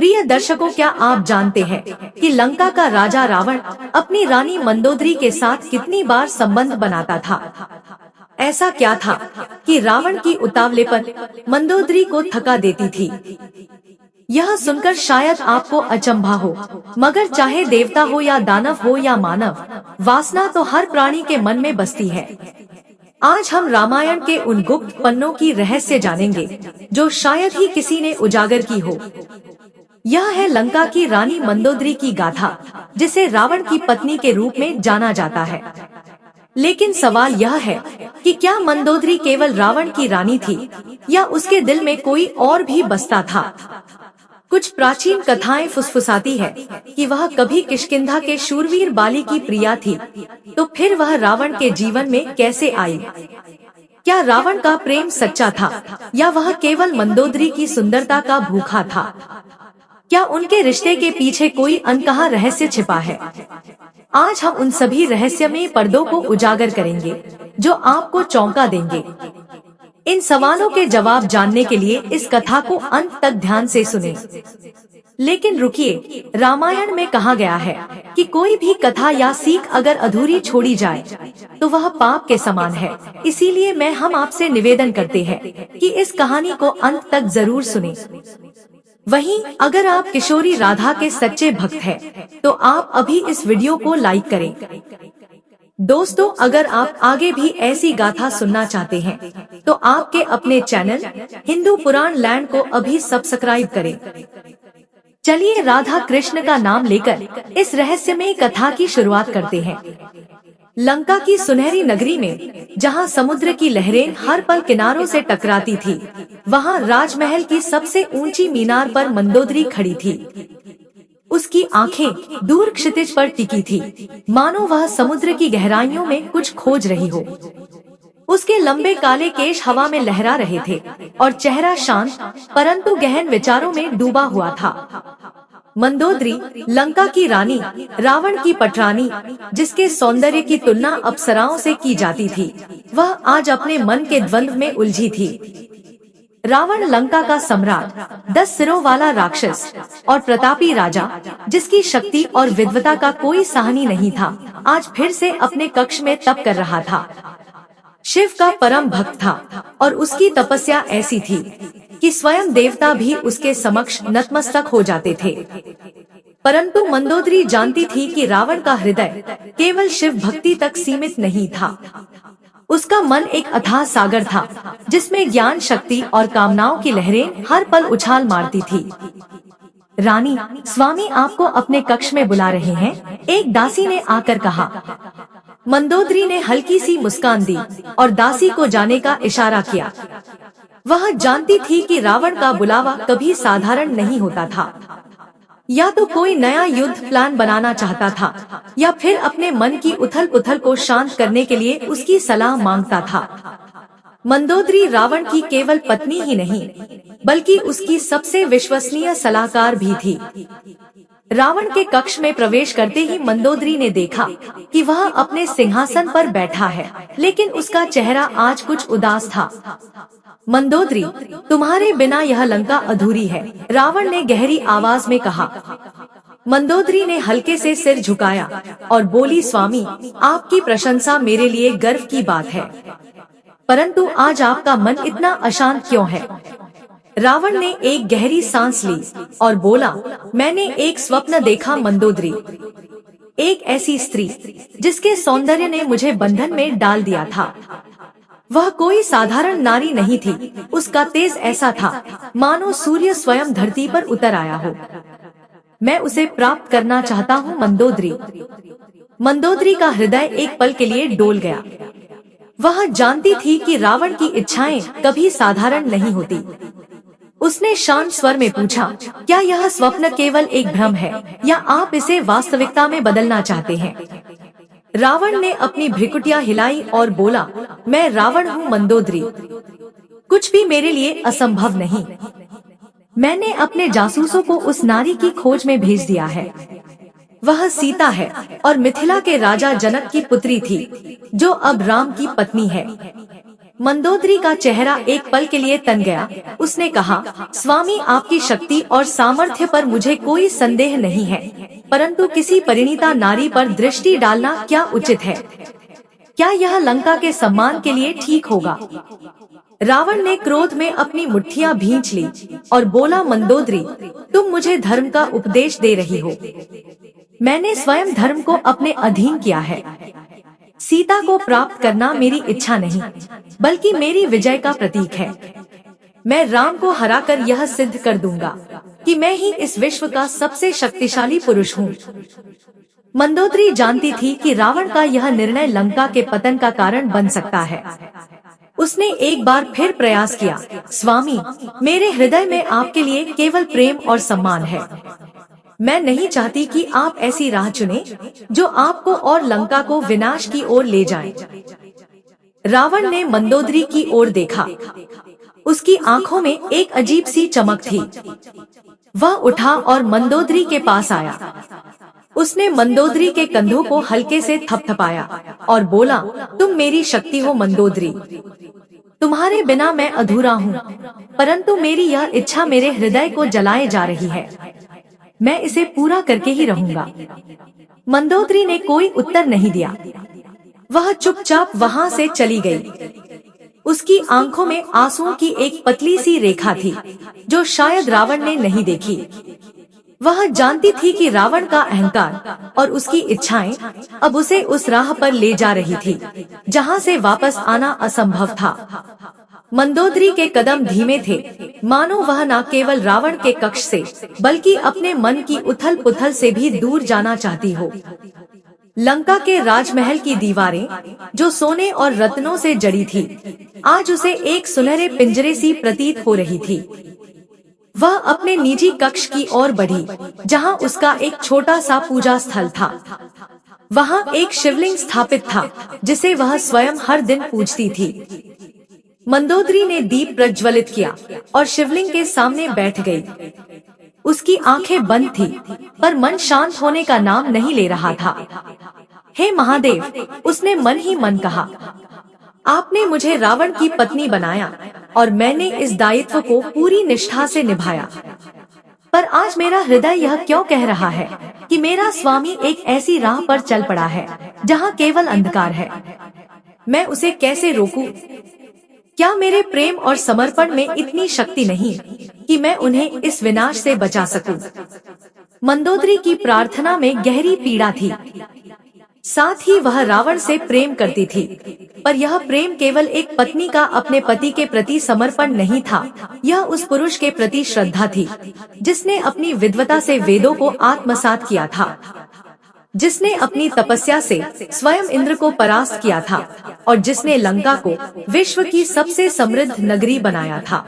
प्रिय दर्शकों, क्या आप जानते हैं कि लंका का राजा रावण अपनी रानी मंदोदरी के साथ कितनी बार संबंध बनाता था? ऐसा क्या था कि रावण की उतावलेपन मंदोदरी को थका देती थी? यह सुनकर शायद आपको अचंभा हो, मगर चाहे देवता हो या दानव हो या मानव, वासना तो हर प्राणी के मन में बसती है। आज हम रामायण के उन गुप्त पन्नों की रहस्य जानेंगे जो शायद ही किसी ने उजागर की हो। यह है लंका की रानी मंदोदरी की गाथा, जिसे रावण की पत्नी के रूप में जाना जाता है। लेकिन सवाल यह है कि क्या मंदोदरी केवल रावण की रानी थी या उसके दिल में कोई और भी बसता था? कुछ प्राचीन कथाएं फुसफुसाती है कि वह कभी किष्किंधा के शूरवीर बाली की प्रिया थी, तो फिर वह रावण के जीवन में कैसे आई? क्या रावण का प्रेम सच्चा था या वह केवल मंदोदरी की सुंदरता का भूखा था? क्या उनके रिश्ते के पीछे कोई अनकहा रहस्य छिपा है? आज हम उन सभी रहस्यमय पर्दों को उजागर करेंगे जो आपको चौंका देंगे। इन सवालों के जवाब जानने के लिए इस कथा को अंत तक ध्यान से सुनें। लेकिन रुकिए, रामायण में कहा गया है कि कोई भी कथा या सीख अगर अधूरी छोड़ी जाए तो वह पाप के समान है। इसीलिए हम आपसे निवेदन करते हैं कि इस कहानी को अंत तक जरूर सुनें। वहीं अगर आप किशोरी राधा के सच्चे भक्त हैं, तो आप अभी इस वीडियो को लाइक करें। दोस्तों, अगर आप आगे भी ऐसी गाथा सुनना चाहते हैं, तो आपके अपने चैनल हिंदू पुराण लैंड को अभी सब्सक्राइब करें। चलिए राधा कृष्ण का नाम लेकर इस रहस्यमय कथा की शुरुआत करते हैं। लंका की सुनहरी नगरी में, जहां समुद्र की लहरें हर पल किनारों से टकराती थी, वहां राजमहल की सबसे ऊंची मीनार पर मंदोदरी खड़ी थी। उसकी आंखें दूर क्षितिज पर टिकी थी, मानो वह समुद्र की गहराइयों में कुछ खोज रही हो। उसके लंबे काले केश हवा में लहरा रहे थे और चेहरा शांत परंतु गहन विचारों में डूबा हुआ था। मंदोदरी, लंका की रानी, रावण की पटरानी, जिसके सौंदर्य की तुलना अप्सराओं से की जाती थी, वह आज अपने मन के द्वंद्व में उलझी थी। रावण लंका का सम्राट, 10 सिरों वाला राक्षस और प्रतापी राजा, जिसकी शक्ति और विद्वता का कोई साहनी नहीं था, आज फिर से अपने कक्ष में तप कर रहा था। शिव का परम भक्त था और उसकी तपस्या ऐसी थी कि स्वयं देवता भी उसके समक्ष नतमस्तक हो जाते थे। परंतु मंदोदरी जानती थी कि रावण का हृदय केवल शिव भक्ति तक सीमित नहीं था। उसका मन एक अथाह सागर था, जिसमें ज्ञान, शक्ति और कामनाओं की लहरें हर पल उछाल मारती थी। रानी, स्वामी आपको अपने कक्ष में बुला रहे हैं, एक दासी ने आकर कहा। मंदोदरी ने हल्की सी मुस्कान दी और दासी को जाने का इशारा किया। वह जानती थी कि रावण का बुलावा कभी साधारण नहीं होता था। या तो कोई नया युद्ध प्लान बनाना चाहता था, या फिर अपने मन की उथल पुथल को शांत करने के लिए उसकी सलाह मांगता था। मंदोदरी रावण की केवल पत्नी ही नहीं, बल्कि उसकी सबसे विश्वसनीय सलाहकार भी थी। रावण के कक्ष में प्रवेश करते ही मंदोदरी ने देखा कि वह अपने सिंहासन पर बैठा है, लेकिन उसका चेहरा आज कुछ उदास था। मंदोदरी, तुम्हारे बिना यह लंका अधूरी है, रावण ने गहरी आवाज में कहा। मंदोदरी ने हल्के से सिर झुकाया और बोली, स्वामी, आपकी प्रशंसा मेरे लिए गर्व की बात है, परंतु आज आपका मन इतना अशांत क्यों है? रावण ने एक गहरी सांस ली और बोला, मैंने एक स्वप्न देखा मंदोदरी, एक ऐसी स्त्री जिसके सौंदर्य ने मुझे बंधन में डाल दिया था। वह कोई साधारण नारी नहीं थी, उसका तेज ऐसा था मानो सूर्य स्वयं धरती पर उतर आया हो। मैं उसे प्राप्त करना चाहता हूँ मंदोदरी। मंदोदरी का हृदय एक पल के लिए डोल गया। वह जानती थी कि रावण की इच्छाएं कभी साधारण नहीं होती। उसने शांत स्वर में पूछा, क्या यह स्वप्न केवल एक भ्रम है या आप इसे वास्तविकता में बदलना चाहते हैं? रावण ने अपनी भ्रिकुटियां हिलाई और बोला, मैं रावण हूँ मंदोदरी, कुछ भी मेरे लिए असंभव नहीं। मैंने अपने जासूसों को उस नारी की खोज में भेज दिया है। वह सीता है और मिथिला के राजा जनक की पुत्री थी, जो अब राम की पत्नी है। मंदोदरी का चेहरा एक पल के लिए तन गया। उसने कहा, स्वामी, आपकी शक्ति और सामर्थ्य पर मुझे कोई संदेह नहीं है, परंतु किसी परिणीता नारी पर दृष्टि डालना क्या उचित है? क्या यह लंका के सम्मान के लिए ठीक होगा? रावण ने क्रोध में अपनी मुट्ठियां भींच ली और बोला, मंदोदरी, तुम मुझे धर्म का उपदेश दे रही हो। मैंने स्वयं धर्म को अपने अधीन किया है। सीता को प्राप्त करना मेरी इच्छा नहीं, बल्कि मेरी विजय का प्रतीक है। मैं राम को हराकर यह सिद्ध कर दूंगा कि मैं ही इस विश्व का सबसे शक्तिशाली पुरुष हूँ। मंदोदरी जानती थी कि रावण का यह निर्णय लंका के पतन का कारण बन सकता है। उसने एक बार फिर प्रयास किया, स्वामी, मेरे हृदय में आपके लिए केवल प्रेम और सम्मान है। मैं नहीं चाहती कि आप ऐसी राह चुने जो आपको और लंका को विनाश की ओर ले जाए। रावण ने मंदोदरी की ओर देखा। उसकी आंखों में एक अजीब सी चमक थी। वह उठा और मंदोदरी के पास आया। उसने मंदोदरी के कंधों को हल्के से थपथपाया और बोला, तुम मेरी शक्ति हो मंदोदरी। तुम्हारे बिना मैं अधूरा हूँ, परंतु मेरी यह इच्छा मेरे हृदय को जलाए जा रही है। मैं इसे पूरा करके ही रहूंगा। मंदोदरी ने कोई उत्तर नहीं दिया। वह चुपचाप वहाँ से चली गई। उसकी आंखों में आंसुओं की एक पतली सी रेखा थी, जो शायद रावण ने नहीं देखी। वह जानती थी कि रावण का अहंकार और उसकी इच्छाएं अब उसे उस राह पर ले जा रही थी, जहां से वापस आना असंभव था। मंदोदरी के कदम धीमे थे, मानो वह न केवल रावण के कक्ष से, बल्कि अपने मन की उथल पुथल से भी दूर जाना चाहती हो। लंका के राजमहल की दीवारें, जो सोने और रत्नों से जड़ी थी, आज उसे एक सुनहरे पिंजरे सी प्रतीत हो रही थी। वह अपने निजी कक्ष की ओर बढ़ी, जहां उसका एक छोटा सा पूजा स्थल था। वहां एक शिवलिंग स्थापित था, जिसे वह स्वयं हर दिन पूजती थी। मंदोदरी ने दीप प्रज्वलित किया और शिवलिंग के सामने बैठ गई। उसकी आंखें बंद थी, पर मन शांत होने का नाम नहीं ले रहा था। हे महादेव, उसने मन ही मन कहा, आपने मुझे रावण की पत्नी बनाया और मैंने इस दायित्व को पूरी निष्ठा से निभाया। पर आज मेरा हृदय यह क्यों कह रहा है कि मेरा स्वामी एक ऐसी राह पर चल पड़ा है, जहां केवल अंधकार है। मैं उसे कैसे रोकूं? क्या मेरे प्रेम और समर्पण में इतनी शक्ति नहीं कि मैं उन्हें इस विनाश से बचा सकूं? मंदोदरी की प्रार्थना में गहरी पीड़ा थी। साथ ही वह रावण से प्रेम करती थी, पर यह प्रेम केवल एक पत्नी का अपने पति के प्रति समर्पण नहीं था। यह उस पुरुष के प्रति श्रद्धा थी, जिसने अपनी विद्वता से वेदों को आत्मसात किया था, जिसने अपनी तपस्या से स्वयं इंद्र को परास्त किया था और जिसने लंका को विश्व की सबसे समृद्ध नगरी बनाया था।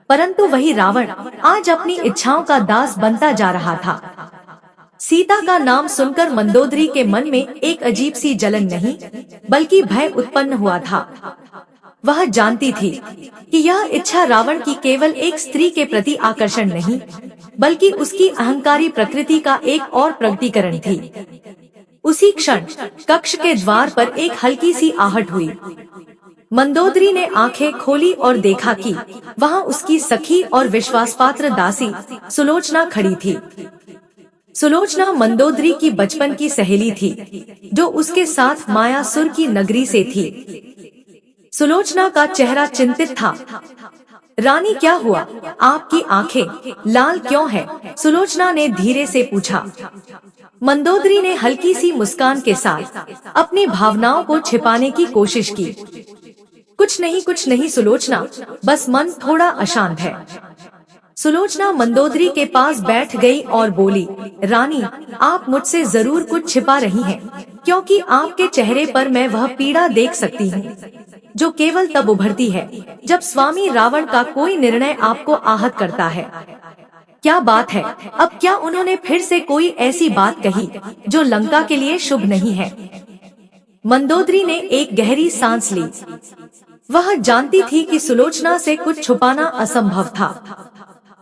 परंतु वही रावण आज अपनी इच्छाओं का दास बनता जा रहा था। सीता का नाम सुनकर मंदोदरी के मन में एक अजीब सी जलन नहीं, बल्कि भय उत्पन्न हुआ था। वह जानती थी कि यह इच्छा रावण की केवल एक स्त्री के प्रति आकर्षण नहीं, बल्कि उसकी अहंकारी प्रकृति का एक और प्रकटीकरण थी। उसी क्षण कक्ष के द्वार पर एक हल्की सी आहट हुई। मंदोदरी ने आंखें खोली और देखा कि वहां उसकी सखी और विश्वासपात्र दासी सुलोचना खड़ी थी। सुलोचना मंदोदरी की बचपन की सहेली थी, जो उसके साथ मायासुर की नगरी से थी। सुलोचना का चेहरा चिंतित था। रानी, क्या हुआ? आपकी आंखें लाल क्यों है? सुलोचना ने धीरे से पूछा। मंदोदरी ने हल्की सी मुस्कान के साथ अपनी भावनाओं को छिपाने की कोशिश की। कुछ नहीं सुलोचना, बस मन थोड़ा अशांत है। सुलोचना मंदोदरी के पास बैठ गई और बोली, रानी, आप मुझसे जरूर कुछ छिपा रही हैं, क्योंकि आपके चेहरे पर मैं वह पीड़ा देख सकती हूँ जो केवल तब उभरती है जब स्वामी रावण का कोई निर्णय आपको आहत करता है। क्या बात है? अब क्या उन्होंने फिर से कोई ऐसी बात कही जो लंका के लिए शुभ नहीं है? मंदोदरी ने एक गहरी सांस ली। वह जानती थी कि सुलोचना से कुछ छुपाना असंभव था।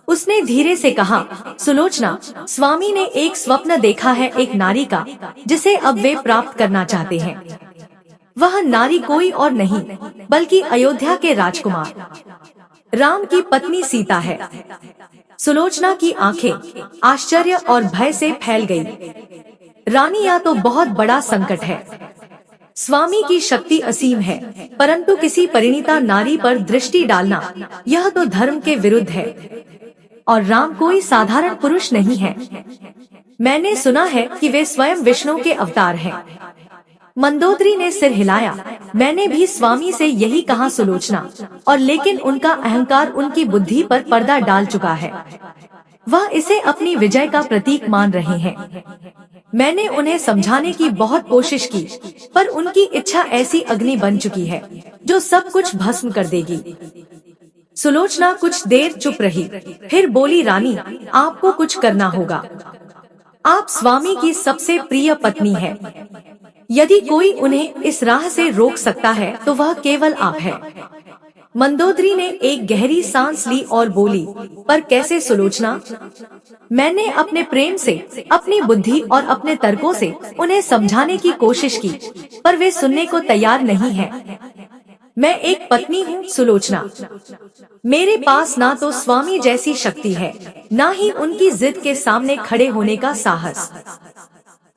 उसने धीरे से कहा, सुलोचना, स्वामी ने एक स्वप्न देखा है, एक नारी का, जिसे अब वे प्राप्त करना चाहते हैं। वह नारी कोई और नहीं बल्कि अयोध्या के राजकुमार राम की पत्नी सीता है। सुलोचना की आंखें आश्चर्य और भय से फैल गई। रानी, यह तो बहुत बड़ा संकट है। स्वामी की शक्ति असीम है, परंतु किसी परिणीता नारी पर दृष्टि डालना, यह तो धर्म के विरुद्ध है। और राम कोई साधारण पुरुष नहीं है। मैंने सुना है कि वे स्वयं विष्णु के अवतार हैं। मंदोदरी ने सिर हिलाया। मैंने भी स्वामी से यही कहा सुलोचना, और लेकिन उनका अहंकार उनकी बुद्धि पर पर्दा डाल चुका है। वह इसे अपनी विजय का प्रतीक मान रहे हैं। मैंने उन्हें समझाने की बहुत कोशिश की, पर उनकी इच्छा ऐसी अग्नि बन चुकी है जो सब कुछ भस्म कर देगी। सुलोचना कुछ देर चुप रही, फिर बोली, रानी, आपको कुछ करना होगा। आप स्वामी की सबसे प्रिय पत्नी है। यदि कोई उन्हें इस राह से रोक सकता है तो वह केवल आप है। मंदोदरी ने एक गहरी सांस ली और बोली, पर कैसे सुलोचना? मैंने अपने प्रेम से, अपनी बुद्धि और अपने तर्कों से उन्हें समझाने की कोशिश की, पर वे सुनने को तैयार नहीं हैं। मैं एक पत्नी हूँ सुलोचना। मेरे पास ना तो स्वामी जैसी शक्ति है, ना ही उनकी जिद के सामने खड़े होने का साहस।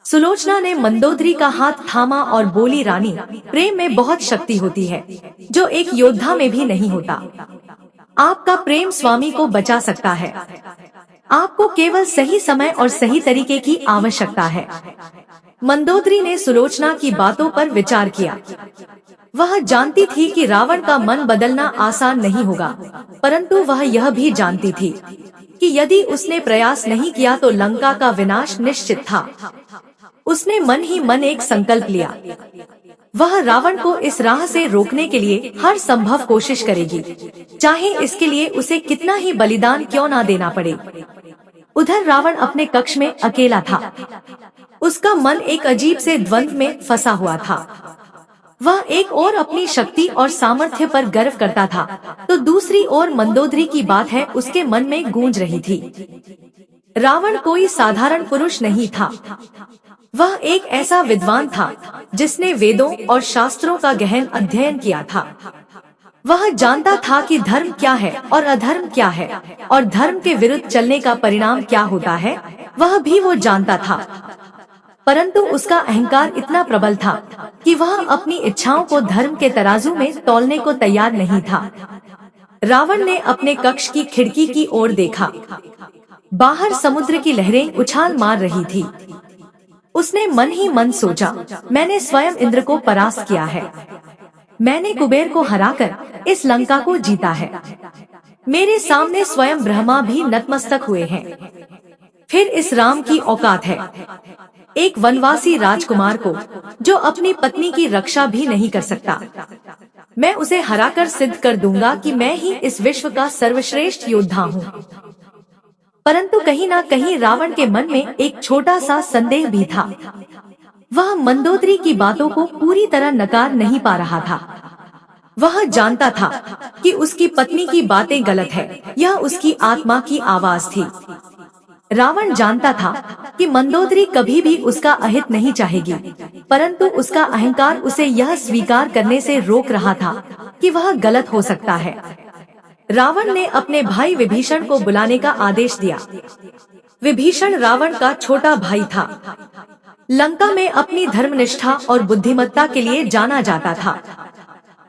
सुलोचना ने मंदोदरी का हाथ थामा और बोली, रानी, प्रेम में बहुत शक्ति होती है जो एक योद्धा में भी नहीं होता। आपका प्रेम स्वामी को बचा सकता है। आपको केवल सही समय और सही तरीके की आवश्यकता है। मंदोदरी ने सुलोचना की बातों पर विचार किया। वह जानती थी कि रावण का मन बदलना आसान नहीं होगा, परंतु वह यह भी जानती थी कि यदि उसने प्रयास नहीं किया तो लंका का विनाश निश्चित था। उसने मन ही मन एक संकल्प लिया। वह रावण को इस राह से रोकने के लिए हर संभव कोशिश करेगी, चाहे इसके लिए उसे कितना ही बलिदान क्यों ना देना पड़े। उधर रावण अपने कक्ष में अकेला था। उसका मन एक अजीब से द्वंद्व में फंसा हुआ था। वह एक ओर अपनी शक्ति और सामर्थ्य पर गर्व करता था, तो दूसरी ओर मंदोदरी की बात है उसके मन में गूंज रही थी। रावण कोई साधारण पुरुष नहीं था। वह एक ऐसा विद्वान था जिसने वेदों और शास्त्रों का गहन अध्ययन किया था। वह जानता था कि धर्म क्या है और अधर्म क्या है, और धर्म के विरुद्ध चलने का परिणाम क्या होता है, वह भी वो जानता था। परंतु उसका अहंकार इतना प्रबल था कि वह अपनी इच्छाओं को धर्म के तराजू में तौलने को तैयार नहीं था। रावण ने अपने कक्ष की खिड़की की ओर देखा। बाहर समुद्र की लहरें उछाल मार रही थी। उसने मन ही मन सोचा, मैंने स्वयं इंद्र को परास्त किया है। मैंने कुबेर को हराकर इस लंका को जीता है। मेरे सामने स्वयं ब्रह्मा भी नतमस्तक हुए हैं। फिर इस राम की औकात है, एक वनवासी राजकुमार को जो अपनी पत्नी की रक्षा भी नहीं कर सकता। मैं उसे हराकर सिद्ध कर दूंगा कि मैं ही इस विश्व का सर्वश्रेष्ठ योद्धा हूँ। परंतु कहीं ना कहीं रावण के मन में एक छोटा सा संदेह भी था। वह मंदोदरी की बातों को पूरी तरह नकार नहीं पा रहा था। वह जानता था कि उसकी पत्नी की बातें गलत है, यह उसकी आत्मा की आवाज थी। रावण जानता था कि मंदोदरी कभी भी उसका अहित नहीं चाहेगी, परंतु उसका अहंकार उसे यह स्वीकार करने से रोक रहा था कि वह गलत हो सकता है। रावण ने अपने भाई विभीषण को बुलाने का आदेश दिया। विभीषण रावण का छोटा भाई था। लंका में अपनी धर्मनिष्ठा और बुद्धिमत्ता के लिए जाना जाता था।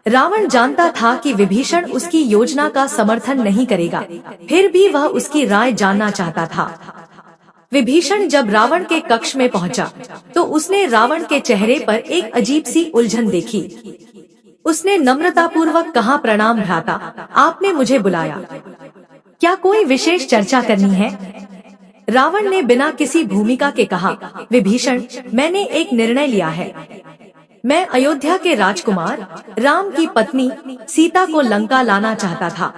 रावण जानता था कि विभीषण उसकी योजना का समर्थन नहीं करेगा, फिर भी वह उसकी राय जानना चाहता था। विभीषण जब रावण के कक्ष में पहुंचा, तो उसने रावण के चेहरे पर एक अजीब सी उलझन देखी। उसने नम्रतापूर्वक कहा, प्रणाम भ्राता, आपने मुझे बुलाया, क्या कोई विशेष चर्चा करनी है? रावण ने बिना किसी भूमिका के कहा, विभीषण, मैंने एक निर्णय लिया है। मैं अयोध्या के राजकुमार राम की पत्नी सीता को लंका लाना चाहता था।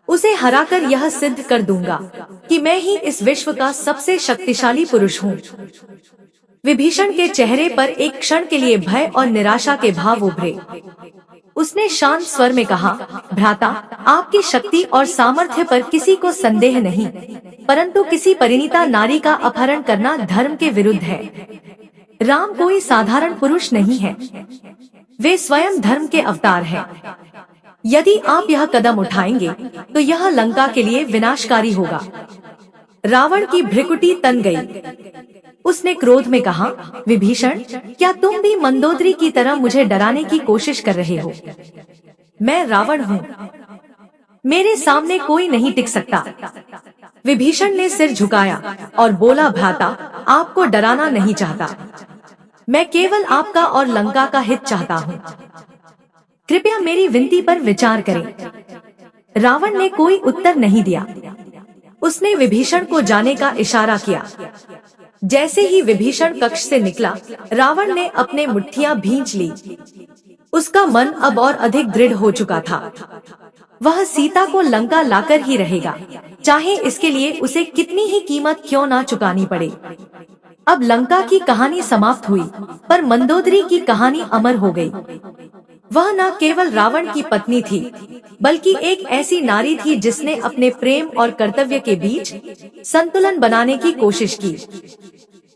उसे हराकर यह सिद्ध कर दूंगा कि मैं ही इस विश्व का सबसे शक्तिशाली पुरुष हूँ। विभीषण के चेहरे पर एक क्षण के लिए भय और निराशा के भाव उभरे। उसने शांत स्वर में कहा, भ्राता, आपकी शक्ति और सामर्थ्य पर किसी को संदेह नहीं, परंतु किसी परिणीता नारी का अपहरण करना धर्म के विरुद्ध है। राम कोई साधारण पुरुष नहीं है। वे स्वयं धर्म के अवतार हैं। यदि आप यह कदम उठाएंगे तो यह लंका के लिए विनाशकारी होगा। रावण की भ्रिकुटी तन गई। उसने क्रोध में कहा, विभीषण, क्या तुम भी मंदोदरी की तरह मुझे डराने की कोशिश कर रहे हो? मैं रावण हूँ, मेरे सामने कोई नहीं टिक सकता। विभीषण ने सिर झुकाया और बोला, भ्राता, आपको डराना नहीं चाहता, मैं केवल आपका और लंका का हित चाहता हूँ। कृपया मेरी विनती पर विचार करें। रावण ने कोई उत्तर नहीं दिया। उसने विभीषण को जाने का इशारा किया। जैसे ही विभीषण कक्ष से निकला, रावण ने अपने मुट्ठियां भींच ली। उसका मन अब और अधिक दृढ़ हो चुका था। वह सीता को लंका लाकर ही रहेगा, चाहे इसके लिए उसे कितनी ही कीमत क्यों ना चुकानी पड़े। अब लंका की कहानी समाप्त हुई, पर मंदोदरी की कहानी अमर हो गई। वह न केवल रावण की पत्नी थी, बल्कि एक ऐसी नारी थी जिसने अपने प्रेम और कर्तव्य के बीच संतुलन बनाने की कोशिश की।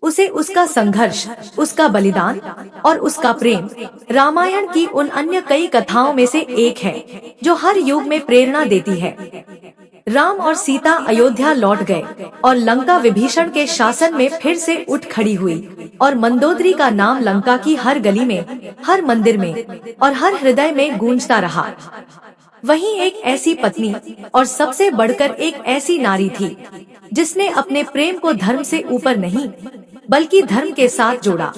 उसे उसका संघर्ष, उसका बलिदान और उसका प्रेम रामायण की उन अन्य कई कथाओं में से एक है जो हर युग में प्रेरणा देती है। राम और सीता अयोध्या लौट गए और लंका विभीषण के शासन में फिर से उठ खड़ी हुई, और मंदोदरी का नाम लंका की हर गली में, हर मंदिर में और हर हृदय में गूंजता रहा। वहीं एक ऐसी पत्नी और सबसे बढ़कर एक ऐसी नारी थी जिसने अपने प्रेम को धर्म से ऊपर नहीं बल्कि धर्म के साथ जोड़ा।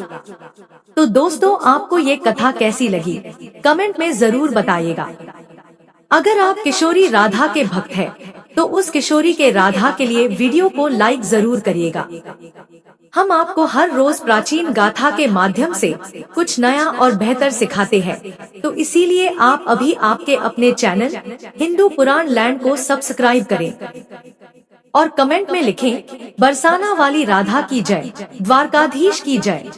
तो दोस्तों, आपको ये कथा कैसी लगी, कमेंट में जरूर बताइएगा। अगर आप किशोरी राधा के भक्त हैं, तो उस किशोरी के राधा के लिए वीडियो को लाइक जरूर करिएगा। हम आपको हर रोज प्राचीन गाथा के माध्यम से कुछ नया और बेहतर सिखाते हैं, तो इसीलिए आप अभी आपके अपने चैनल हिंदू पुराण लैंड को सब्सक्राइब करें और कमेंट में लिखें, बरसाना वाली राधा की जय, द्वारकाधीश की जय।